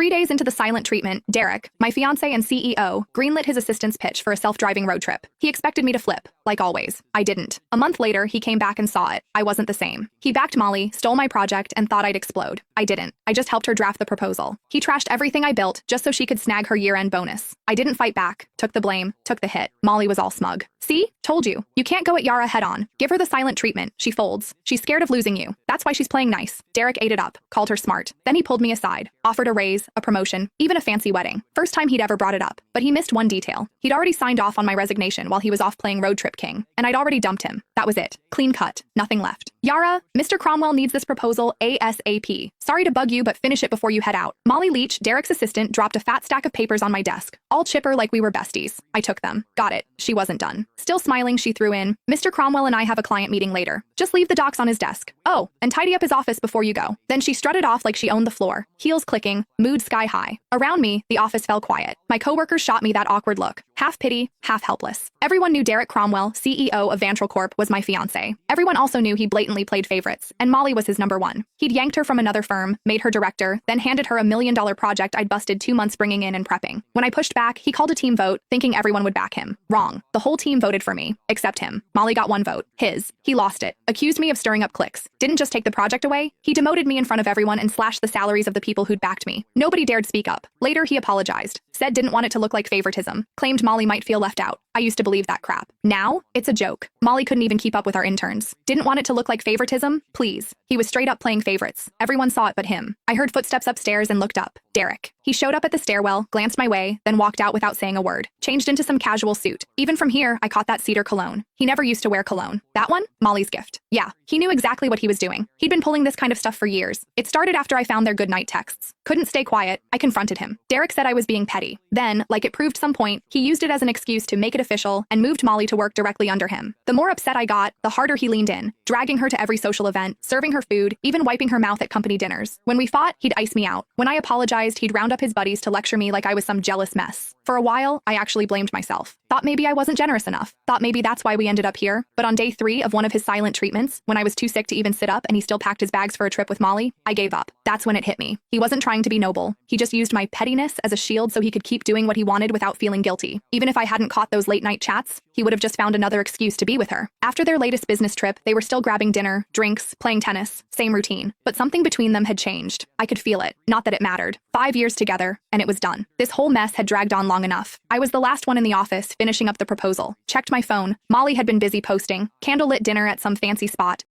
3 days into the silent treatment, Derek, my fiancé and CEO, greenlit his assistant's pitch for a self-driving road trip. He expected me to flip, like always. I didn't. A month later, he came back and saw it. I wasn't the same. He backed Molly, stole my project, and thought I'd explode. I didn't. I just helped her draft the proposal. He trashed everything I built just so she could snag her year-end bonus. I didn't fight back, took the blame, took the hit. Molly was all smug. See? Told you. You can't go at Yara head-on. Give her the silent treatment. She folds. She's scared of losing you. That's why she's playing nice. Derek ate it up, called her smart. Then he pulled me aside, offered a raise, a promotion, even a fancy wedding. First time he'd ever brought it up. But he missed one detail. He'd already signed off on my resignation while he was off playing Road Trip King. And I'd already dumped him. That was it. Clean cut. Nothing left. Yara, Mr. Cromwell needs this proposal ASAP. Sorry to bug you, but finish it before you head out. Molly Leach, Derek's assistant, dropped a fat stack of papers on my desk, all chipper like we were besties. I took them. Got it. She wasn't done. Still smiling, she threw in, Mr. Cromwell and I have a client meeting later. Just leave the docs on his desk. Oh, and tidy up his office before you go. Then she strutted off like she owned the floor, heels clicking, mood sky high. Around me, the office fell quiet. My coworkers shot me that awkward look, half pity, half helpless. Everyone knew Derek Cromwell, CEO of Vantral Corp, was my fiancé. Everyone also knew he blatantly played favorites, and Molly was his number one. He'd yanked her from another firm, made her director, then handed her a $1 million project I'd busted 2 months bringing in and prepping. When I pushed back, he called a team vote, thinking everyone would back him. Wrong. The whole team voted for me, except him. Molly got 1 vote. His. He lost it. Accused me of stirring up cliques. Didn't just take the project away. He demoted me in front of everyone and slashed the salaries of the people who'd backed me. Nobody dared speak up. Later, he apologized. Said didn't want it to look like favoritism. Claimed Molly might feel left out. I used to believe that crap. Now, it's a joke. Molly couldn't even keep up with our interns. Didn't want it to look like favoritism? Please. He was straight up playing favorites. Everyone saw it but him. I heard footsteps upstairs and looked up. Derek. He showed up at the stairwell, glanced my way, then walked out without saying a word. Changed into some casual suit. Even from here, I caught that cedar cologne. He never used to wear cologne. That one? Molly's gift. Yeah, he knew exactly what he was doing. He'd been pulling this kind of stuff for years. It started after I found their goodnight texts. Couldn't stay quiet. I confronted him. Derek said I was being petty. Then, like it proved some point, he used it as an excuse to make it official and moved Molly to work directly under him. The more upset I got, the harder he leaned in, dragging her to every social event, serving her food, even wiping her mouth at company dinners. When we fought, he'd ice me out. When I apologized, he'd round up his buddies to lecture me like I was some jealous mess. For a while, I actually blamed myself. Thought maybe I wasn't generous enough. Thought maybe that's why we ended up here. But on day 3 of one of his silent treatments, when I was too sick to even sit up and he still packed his bags for a trip with Molly, I gave up. That's when it hit me. He wasn't trying to be noble. He just used my pettiness as a shield so he could keep doing what he wanted without feeling guilty. Even if I hadn't caught those late-night chats, he would have just found another excuse to be with her. After their latest business trip, they were still grabbing dinner, drinks, playing tennis, same routine. But something between them had changed. I could feel it. Not that it mattered. 5 years together, and it was done. This whole mess had dragged on long enough. I was the last one in the office, finishing up the proposal. Checked my phone. Molly had been busy posting. Candlelit dinner at some fancy spot.